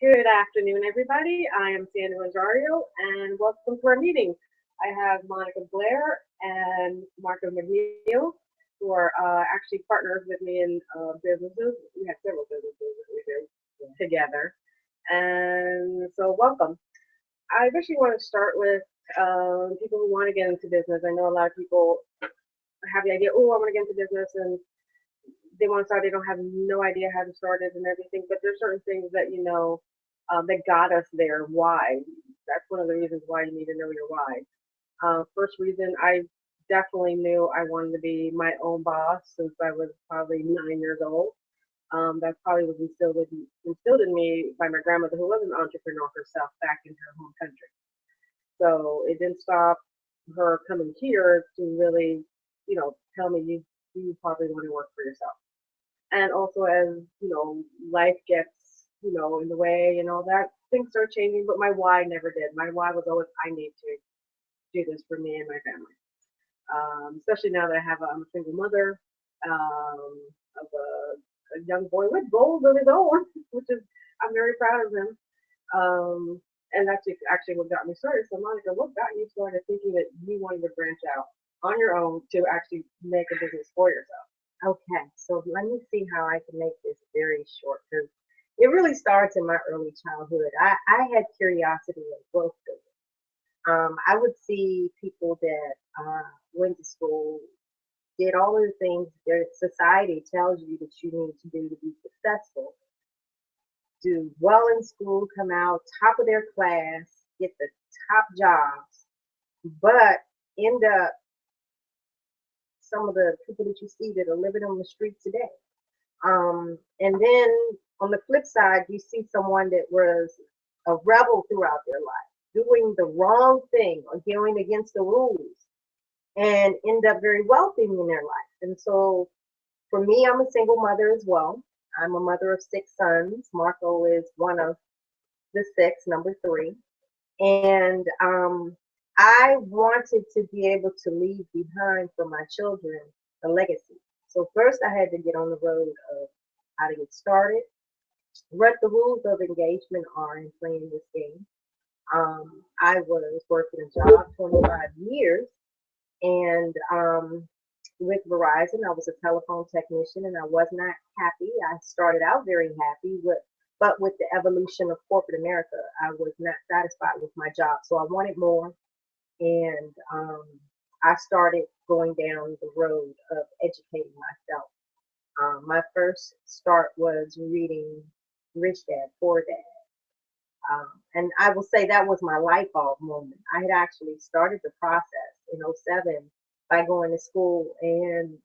Good afternoon, everybody. I am Sandra Rosario, and welcome to our meeting. I have Monica Blair and Marco McNeil, who are actually partners with me in businesses. We have several businesses that we do together, and so welcome. I actually want to start with people who want to get into business. I know a lot of people have the idea, oh, I want to get into business, and they want to start, they don't have no idea how to start it and everything, but there's certain things that that got us there. Why? That's one of the reasons why you need to know your why. First reason, I definitely knew I wanted to be my own boss since I was probably 9 years old. That probably was instilled in me by my grandmother, who was an entrepreneur herself back in her home country. So it didn't stop her coming here to really, tell me you probably want to work for yourself. And also as life gets in the way and all that, things start changing, but my why never did. My why was always, I need to do this for me and my family. Especially now that I'm a single mother of a young boy with goals of his own, which is, I'm very proud of him. And that's actually what got me started. So Monica, what got you started thinking that you wanted to branch out on your own to actually make a business for yourself? Okay, so let me see how I can make this very short because it really starts in my early childhood. I had curiosity and growth. I would see people that went to school, did all of the things that society tells you that you need to do to be successful, do well in school, come out top of their class, get the top jobs, but end up some of the people that you see that are living on the street today. And then on the flip side, you see someone that was a rebel throughout their life, doing the wrong thing or going against the rules, and end up very wealthy in their life. And so for me, I'm a single mother as well. I'm a mother of six sons. Marco is one of the six, number three. And I wanted to be able to leave behind for my children a legacy. So first I had to get on the road of how to get started, what the rules of engagement are in playing this game. I was working a job 25 years, and with Verizon, I was a telephone technician, and I was not happy. I started out very happy, but with the evolution of corporate America, I was not satisfied with my job, so I wanted more, and I started going down the road of educating myself. My first start was reading Rich Dad Poor Dad. And I will say that was my light bulb moment. I had actually started the process in '07 by going to school and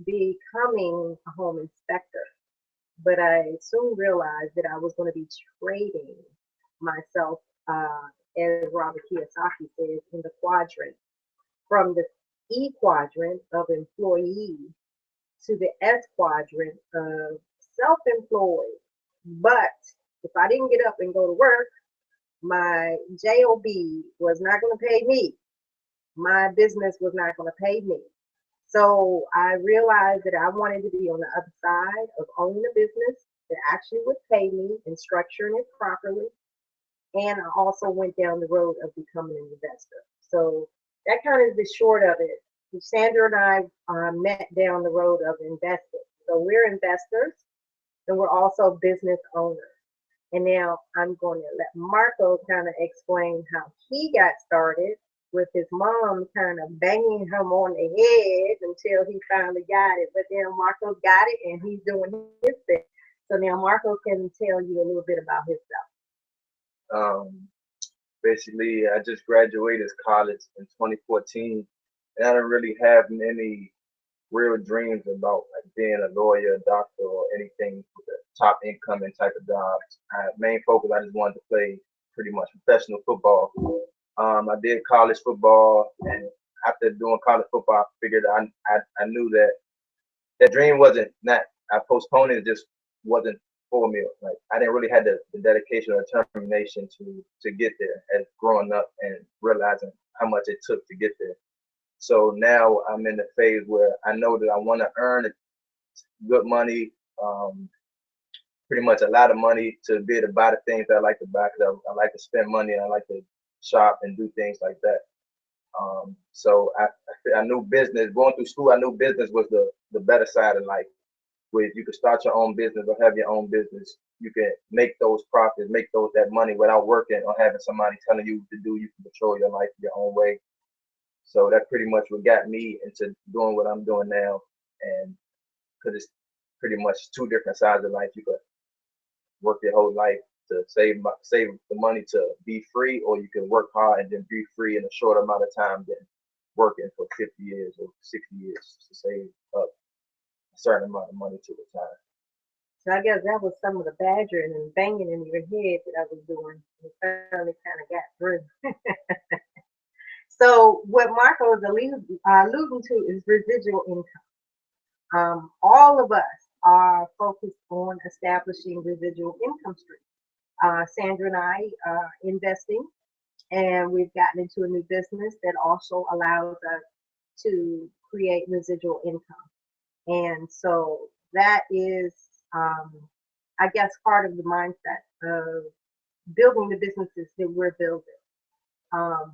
becoming a home inspector. But I soon realized that I was going to be trading myself, as Robert Kiyosaki says, in the quadrant from the E quadrant of employee to the S quadrant of self employed. But if I didn't get up and go to work, my job was not going to pay me. My business was not going to pay me. So I realized that I wanted to be on the other side of owning a business that actually would pay me and structuring it properly. And I also went down the road of becoming an investor. So that kind of is the short of it. Sandra and I met down the road of investing. So we're investors and we're also business owners. And now I'm going to let Marco kind of explain how he got started with his mom kind of banging him on the head until he finally got it. But then Marco got it and he's doing his thing. So now Marco can tell you a little bit about himself. Um, Basically, I just graduated college in 2014, and I didn't really have many real dreams about like being a lawyer, a doctor, or anything with a top income and type of jobs. Main focus, I just wanted to play pretty much professional football. I did college football, and after doing college football, I figured I knew that that dream wasn't not I postponed it, just wasn't for me. Like I didn't really have the dedication or determination to get there as growing up and realizing how much it took to get there. So now I'm in the phase where I know that I want to earn good money, um, pretty much a lot of money to be able to buy the things that I like to buy, because I like to spend money and I like to shop and do things like that. So I knew business, going through school, I knew business was the better side of life, where you could start your own business or have your own business. You can make those profits, make that money without working or having somebody telling you what to do. You can control your life your own way. So that pretty much what got me into doing what I'm doing now. And because it's pretty much two different sides of life. You could work your whole life to save the money to be free, or you can work hard and then be free in a short amount of time than working for 50 years or 60 years to save up a certain amount of money to retire. So I guess that was some of the badgering and banging in your head that I was doing. It finally kind of got through. So what Marco is alluding to is residual income. All of us are focused on establishing residual income streams. Sandra and I are investing, and we've gotten into a new business that also allows us to create residual income. And so that is, I guess, part of the mindset of building the businesses that we're building. Um,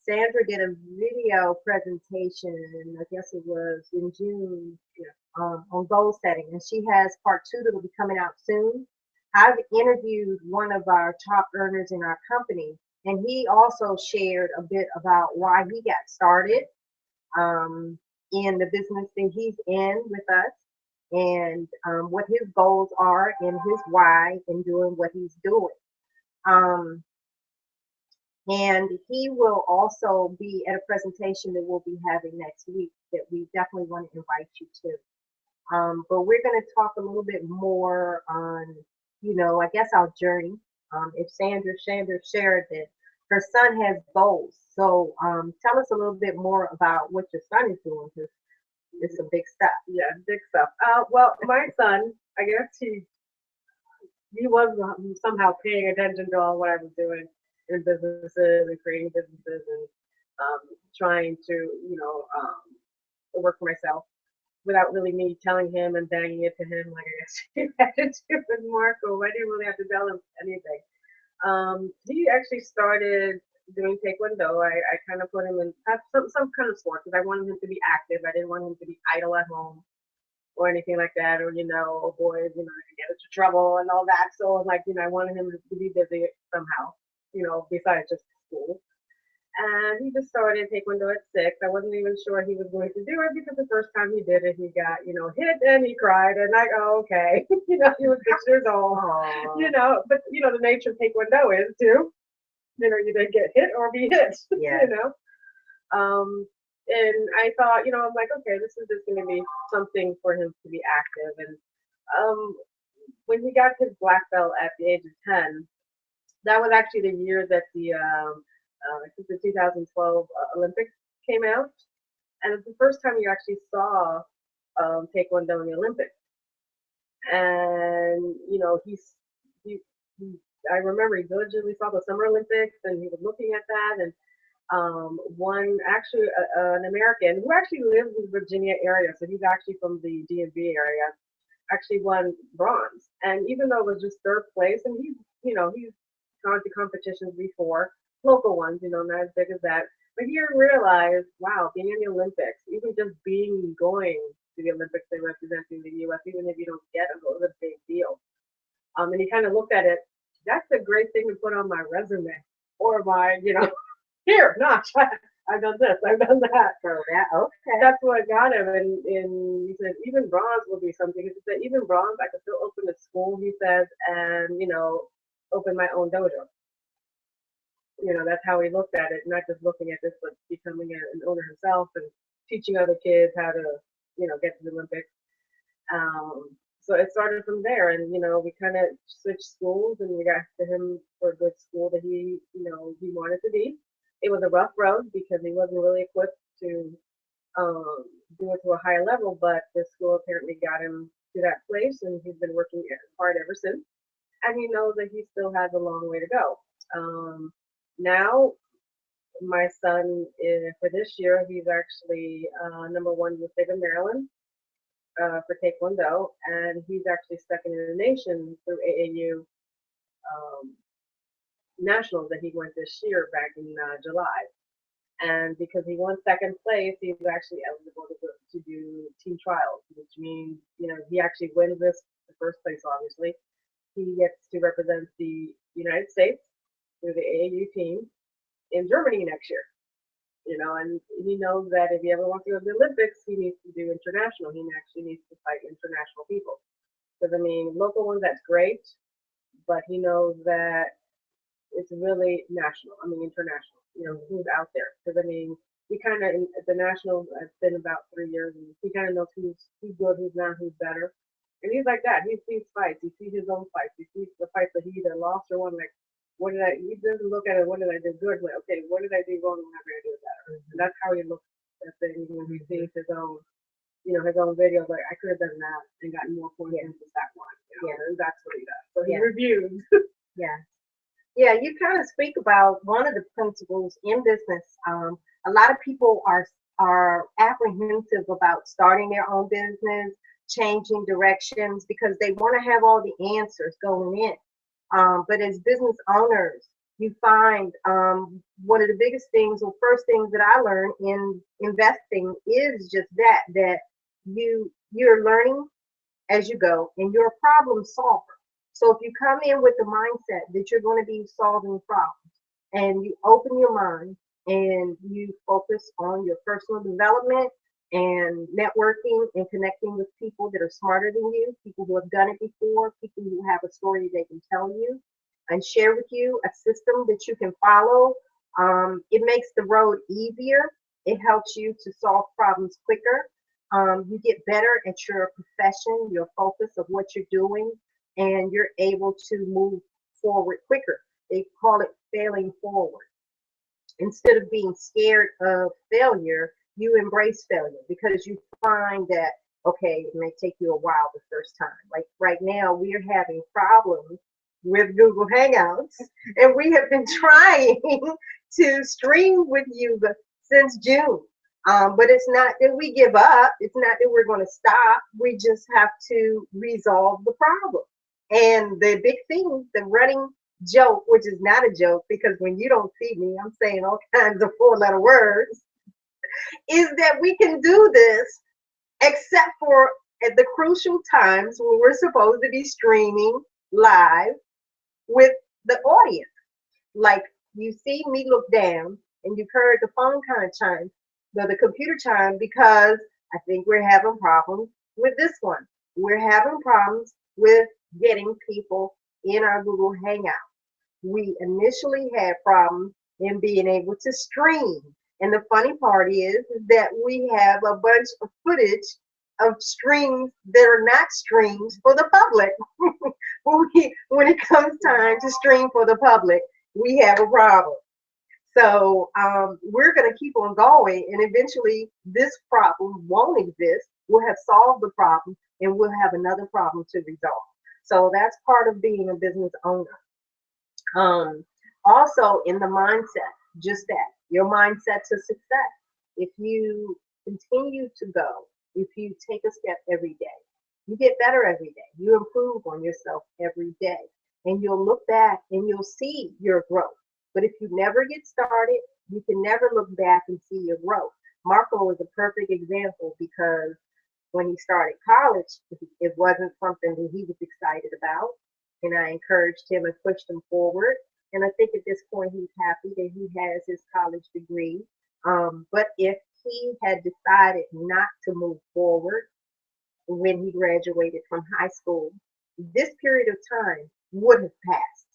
Sandra did a video presentation, I guess it was in June, on goal setting, and she has part two that will be coming out soon. I've interviewed one of our top earners in our company, and he also shared a bit about why he got started in the business that he's in with us, and what his goals are and his why in doing what he's doing. Um, and he will also be at a presentation that we'll be having next week that we definitely want to invite you to. But we're going to talk a little bit more on, I guess our journey. If Sandra shared that her son has goals. So tell us a little bit more about what your son is doing, because it's some big stuff. Yeah, big stuff. Well, my son, I guess he was somehow paying attention to all what I was doing in businesses and creating businesses and trying to, work for myself without really me telling him and banging it to him like I guess you had to do with Marco. I didn't really have to tell him anything. He actually started doing taekwondo. I kind of put him in some kind of sport because I wanted him to be active. I didn't want him to be idle at home or anything like that, or oh boy, get into trouble and all that. So like, I wanted him to be busy somehow, besides just school. And he just started taekwondo at 6. I wasn't even sure he was going to do it because the first time he did it, he got, hit and he cried. And I go, okay, he was 6 years old, but the nature of taekwondo is to, either get hit or be hit, Yeah. And I thought, I'm like, okay, this is just going to be something for him to be active. And when he got his black belt at the age of 10, that was actually the year that I think the 2012 Olympics came out. And it's the first time you actually saw taekwondo in the Olympics. And, I remember he diligently saw the Summer Olympics and he was looking at that. And one actually an American who actually lives in the Virginia area, so he's actually from the DMV area, actually won bronze. And even though it was just third place, and he's gone to competitions before, local ones, not as big as that, but he realized, wow, being in the Olympics, even just going to the Olympics and representing the U.S., even if you don't get it, was a big deal. And he kind of looked at it. That's a great thing to put on my resume or my, here, notch. I've done this, I've done that. So okay. That's what got him. And he said, even bronze will be something. He said, even bronze, I could still open a school, he says, and, open my own dojo. That's how he looked at it, not just looking at this, but becoming an owner himself and teaching other kids how to, get to the Olympics. So it started from there, and we kind of switched schools, and we got to him for a good school that he wanted to be. It was a rough road because he wasn't really equipped to do it to a higher level, but the school apparently got him to that place, and he's been working hard ever since. And he knows that he still has a long way to go. Now, my son, for this year, he's actually #1 in the state of Maryland. for Taekwondo, and he's actually second in the nation through AAU um, nationals that he went this year back in July. And because he won second place, he's actually eligible to do team trials, which means, you know, he actually wins this, the first place, obviously. He gets to represent the United States through the AAU team in Germany next year. You know, and he knows that if he ever wants to go to the Olympics, he needs to do international. He actually needs to fight international people. Because, I mean, local ones, that's great, but he knows that it's really national. I mean, international. You know, who's out there? Because I mean, he kind of at the nationals. It's been about 3 years, and he kind of knows who's good, who's not, who's better. And he's like that. He sees fights. He sees his own fights. He sees the fights that he either lost or won. Like, what did I? He doesn't look at it. What did I do good? Like, okay, what did I do wrong? And how can I do it better? And that's how he looks at things when he sees his own, you know, his own videos. Like, I could have done that and gotten more points than that one. You know? And that's what he does. So he reviews. Yeah. Yeah, you kind of speak about one of the principles in business. A lot of people are apprehensive about starting their own business, changing directions because they want to have all the answers going in. But as business owners, you find one of the biggest things, or first things that I learned in investing is just that you're learning as you go, and you're a problem solver. So if you come in with the mindset that you're going to be solving problems, and you open your mind and you focus on your personal development and networking and connecting with people that are smarter than you, people who have done it before, people who have a story they can tell you and share with you, a system that you can follow, it makes the road easier. It helps you to solve problems quicker. You get better at your profession, your focus of what you're doing, and you're able to move forward quicker. They call it failing forward. Instead of being scared of failure, you embrace failure because you find that, okay, it may take you a while the first time. Like right now, we are having problems with Google Hangouts, and we have been trying to stream with you since June. But it's not that we give up. It's not that we're going to stop. We just have to resolve the problem. And the big thing, the running joke, which is not a joke because when you don't see me, I'm saying all kinds of 4-letter words, is that we can do this except for at the crucial times when we're supposed to be streaming live with the audience. Like you see me look down and you've heard the phone kind of chime, the computer chime, because I think we're having problems with this one. We're having problems with getting people in our Google Hangout. We initially had problems in being able to stream. And the funny part is that we have a bunch of footage of streams that are not streams for the public. When it comes time to stream for the public, we have a problem. So we're going to keep on going, and eventually this problem won't exist. We'll have solved the problem, and we'll have another problem to resolve. So that's part of being a business owner. Also in the mindset, just that, your mindset to success. If you continue to go, if you take a step every day, you get better every day. You improve on yourself every day. And you'll look back and you'll see your growth. But if you never get started, you can never look back and see your growth. Marco is a perfect example because when he started college, it wasn't something that he was excited about. And I encouraged him and pushed him forward. And I think at this point he's happy that he has his college degree. But if he had decided not to move forward when he graduated from high school, this period of time would have passed,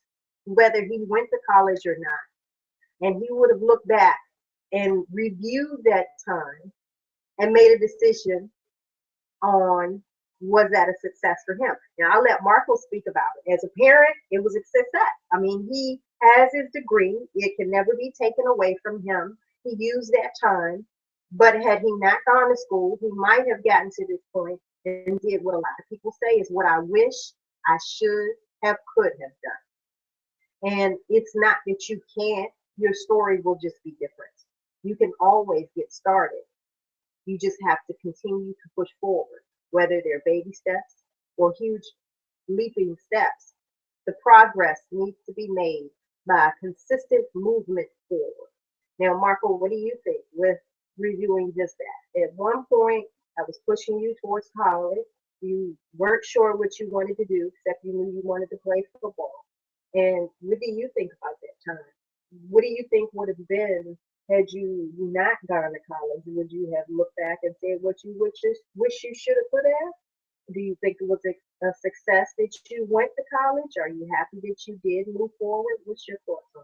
whether he went to college or not. And he would have looked back and reviewed that time and made a decision on, was that a success for him? Now, I'll let Marco speak about it. As a parent, it was a success. I mean, he has his degree. It can never be taken away from him. He used that time. But had he not gone to school, he might have gotten to this point and did what a lot of people say is what I wish I should have, could have done. And it's not that you can't, your story will just be different. You can always get started. You just have to continue to push forward. whether they're baby steps or huge leaping steps. The progress needs to be made by consistent movement forward. Now, Marco, what do you think with reviewing just that? At one point, I was pushing you towards college. You weren't sure what you wanted to do, except you knew you wanted to play football. And what do you think about that time? What do you think would have been had you not gone to college? Would you have looked back and said what you wish you should have put out? Do you think it was a success that you went to college? Are you happy that you did move forward? What's your thoughts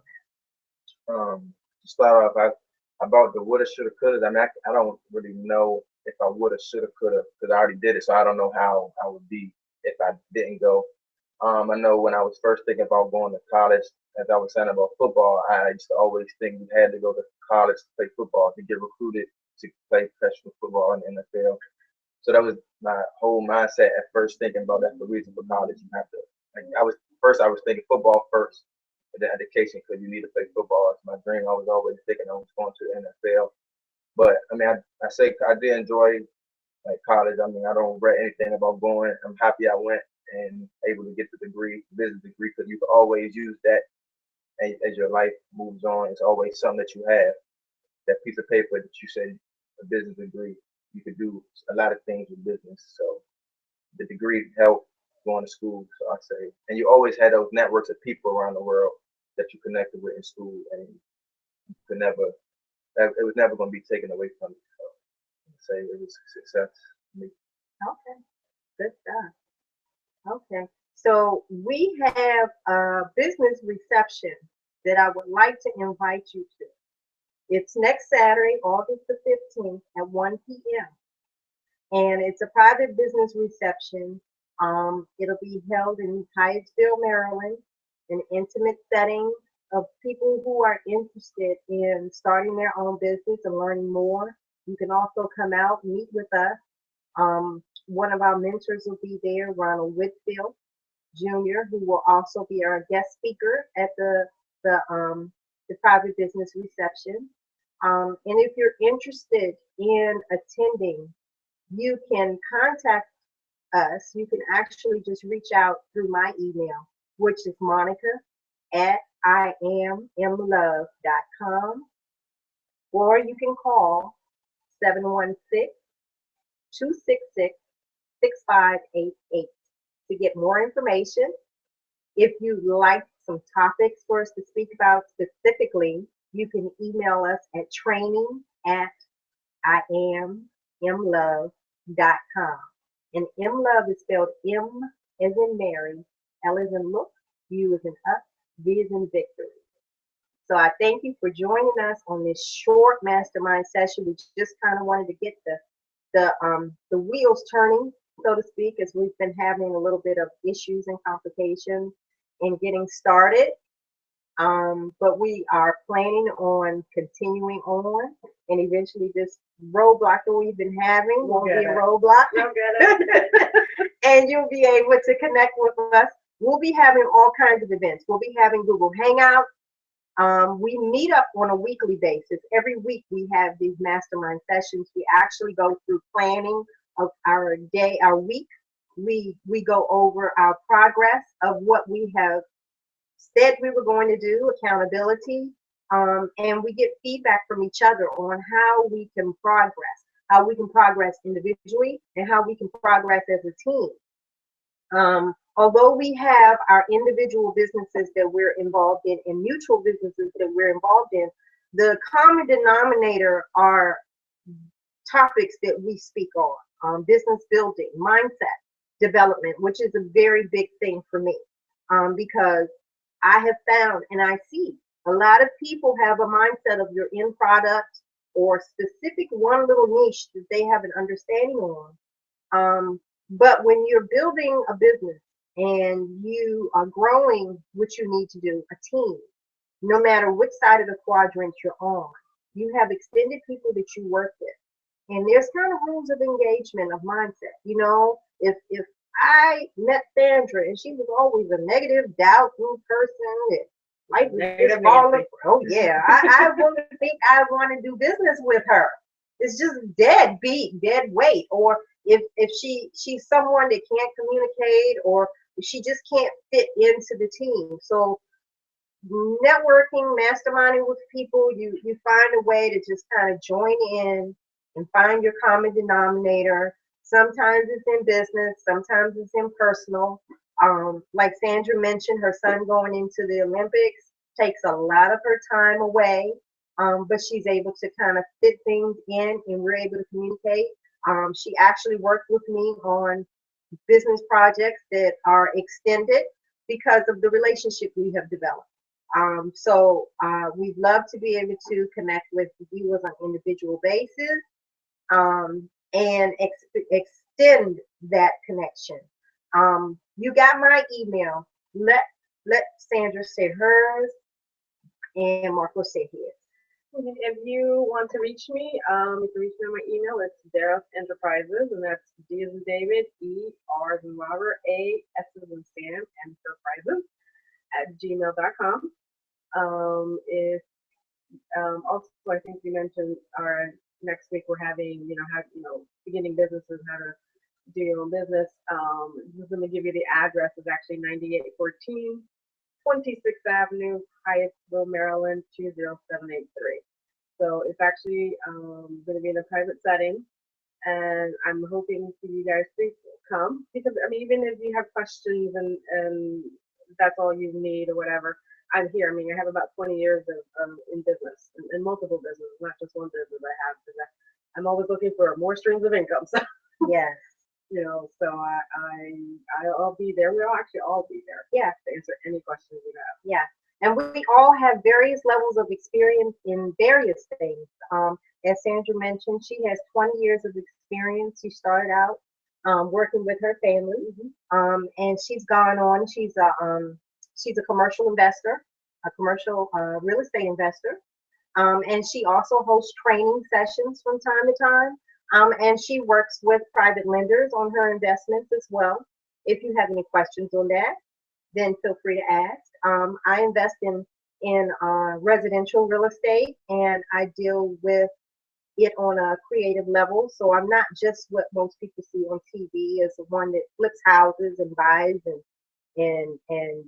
on To start off, about the woulda, shoulda, coulda. I mean, I don't really know if I woulda, shoulda, coulda, because I already did it. So I don't know how I would be if I didn't go. I know when I was first thinking about going to college, as I was saying about football, I used to always think you had to go to college to play football to get recruited to play professional football in the NFL. So that was my whole mindset at first, thinking about that's the reason for college. You have to, like, I was thinking football first, and then education because you need to play football. It's my dream. I was always thinking I was going to the NFL. But I mean, I say I did enjoy like college. I mean, I don't regret anything about going. I'm happy I went and able to get the degree, business degree, because you can always use that as your life moves on. It's always something that you have. That piece of paper that you say a business degree, you could do a lot of things with business. So the degree helped going to school. So I say, and you always had those networks of people around the world that you connected with in school, and you could never, it was never going to be taken away from you. So I say it was a success for me. that? Okay, good stuff. Okay, so we have a business reception that I would like to invite you to. It's next Saturday, August the 15th at 1 p.m. And it's a private business reception. It'll be held in Hyattsville, Maryland, an intimate setting of people who are interested in starting their own business and learning more. You can also come out, meet with us. One of our mentors will be there, Ronald Whitfield Jr., who will also be our guest speaker at the private business reception. And if you're interested in attending, you can contact us. You can actually just reach out through my email, which is monica@iamlove.com, or you can call 716-266-6588 to get more information. If you'd like some topics for us to speak about specifically, you can email us at training@iamlove.com. And mlove is spelled M as in Mary, L as in look, U as in up, V as in victory. So I thank you for joining us on this short mastermind session. We just kind of wanted to get the wheels turning, so to speak, as we've been having a little bit of issues and complications in getting started. But we are planning on continuing on, and eventually this roadblock that we've been having won't be a roadblock. And you'll be able to connect with us. We'll be having all kinds of events. We'll be having Google Hangouts. We meet up on a weekly basis. Every week we have these mastermind sessions. We actually go through planning of our day, our week. We go over our progress of what we have said we were going to do, accountability, and we get feedback from each other on how we can progress individually, and how we can progress as a team. Although we have our individual businesses that we're involved in and mutual businesses that we're involved in, the common denominator are topics that we speak on, business building, mindset development, which is a very big thing for me, because I have found and I see a lot of people have a mindset of your end product or specific one little niche that they have an understanding on. But when you're building a business and you are growing what you need to do, a team, no matter which side of the quadrant you're on, you have extended people that you work with. And there's kind of rules of engagement of mindset. You know, if I met Sandra and she was always a negative, doubting person that life was just falling. Oh yeah, I wouldn't think I want to do business with her. It's just dead beat, dead weight. Or if she's someone that can't communicate, or she just can't fit into the team. So networking, masterminding with people, you find a way to just kind of join in and find your common denominator. Sometimes it's in business, sometimes it's in personal. Like Sandra mentioned, her son going into the Olympics takes a lot of her time away, but she's able to kind of fit things in, and we're able to communicate. She actually worked with me on business projects that are extended because of the relationship we have developed. We'd love to be able to connect with viewers on an individual basis, and extend that connection. You got my email. Let Sandra say hers, and Marco say his. If you want to reach me, you can reach me on my email. It's Daros Enterprises, and that's D as in David, E, R as in Robert, A, S as in Sam, Enterprises @gmail.com. If Also, I think you mentioned our next week we're having, beginning businesses, how to do your own business. Just going to give you the address. It's actually 9814 26th Avenue, Hyattsville, Maryland 20783. So it's actually going to be in a private setting, and I'm hoping for you guys to come, because even if you have questions and that's all you need or whatever, I'm here. I have about 20 years in business, in multiple businesses, not just one business I have, because I'm always looking for more streams of income. So Yes. So I'll be there. We'll actually all be there. Yeah. To answer any questions you have. Yeah. And we all have various levels of experience in various things. As Sandra mentioned, she has 20 years of experience. She started out working with her family, and she's gone on. She's a commercial investor, a commercial real estate investor, and she also hosts training sessions from time to time. And she works with private lenders on her investments as well. If you have any questions on that, then feel free to ask. I invest in residential real estate, and I deal with it on a creative level. So I'm not just what most people see on TV as the one that flips houses and buys and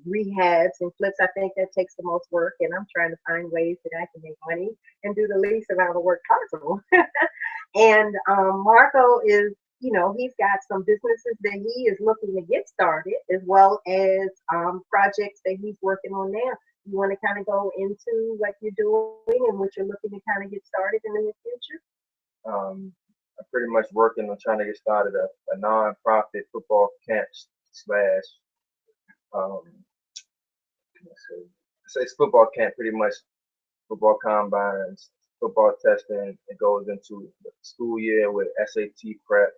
rehabs and flips. I think that takes the most work, and I'm trying to find ways that I can make money and do the least amount of work possible. And Marco is, he's got some businesses that he is looking to get started, as well as projects that he's working on now. You want to kind of go into what you're doing and what you're looking to kind of get started in the near future? I'm pretty much working on trying to get started a non-profit football camp slash say it's football camp, pretty much football combines, football testing. It goes into the school year with SAT prep.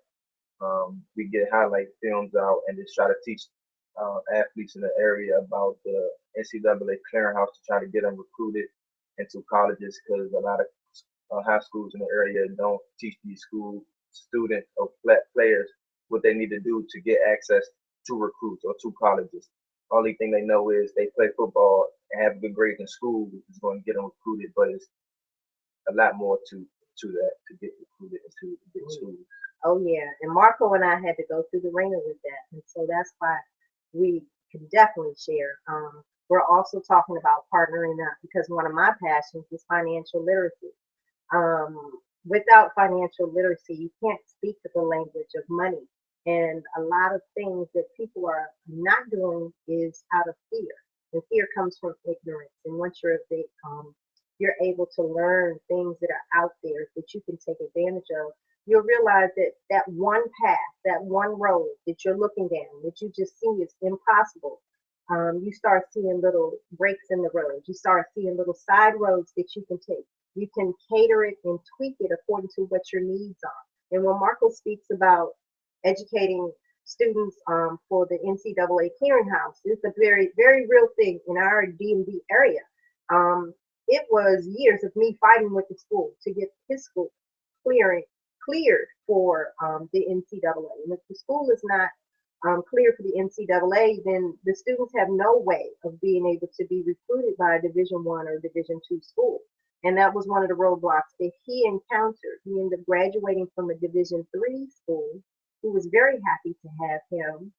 We get highlight films out and just try to teach athletes in the area about the NCAA clearinghouse to try to get them recruited into colleges, because a lot of high schools in the area don't teach these school students or players what they need to do to get access to recruits or to colleges. Only thing they know is they play football and have good grades in school, which is going to get them recruited, but it's a lot more to that to get recruited into big schools. Oh yeah, and Marco and I had to go through the ringer with that, and so that's why we can definitely share. We're also talking about partnering up, because one of my passions is financial literacy. Without financial literacy, you can't speak the language of money. And a lot of things that people are not doing is out of fear. And fear comes from ignorance. And once you're able to learn things that are out there that you can take advantage of, you'll realize that that one path, that one road that you're looking down, that you just see is impossible. You start seeing little breaks in the road. You start seeing little side roads that you can take. You can cater it and tweak it according to what your needs are. And when Marco speaks about educating students for the NCAA clearinghouse, it's a very, very real thing in our DMV area. It was years of me fighting with the school to get his school cleared for the NCAA. And if the school is not cleared for the NCAA, then the students have no way of being able to be recruited by a Division I or Division II school. And that was one of the roadblocks that he encountered. He ended up graduating from a Division III school who was very happy to have him.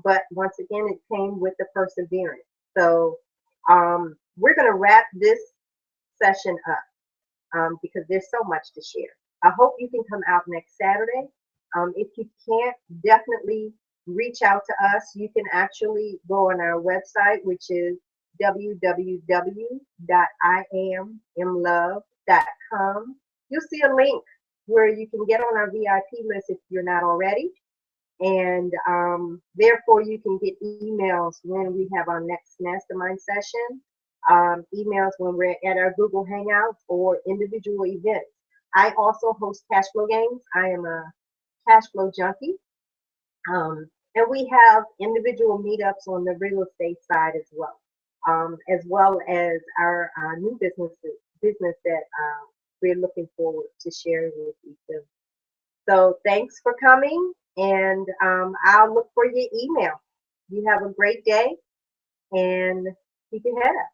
But once again, it came with the perseverance. So we're going to wrap this session up because there's so much to share. I hope you can come out next Saturday. If you can't, definitely reach out to us. You can actually go on our website, which is www.iamlove.com. You'll see a link where you can get on our VIP list if you're not already. And therefore, you can get emails when we have our next mastermind session, emails when we're at our Google Hangouts or individual events. I also host cash flow games. I am a cash flow junkie. And we have individual meetups on the real estate side as well as our new business that we're looking forward to sharing with you too. So thanks for coming, and I'll look for your email. You have a great day, and keep your head up.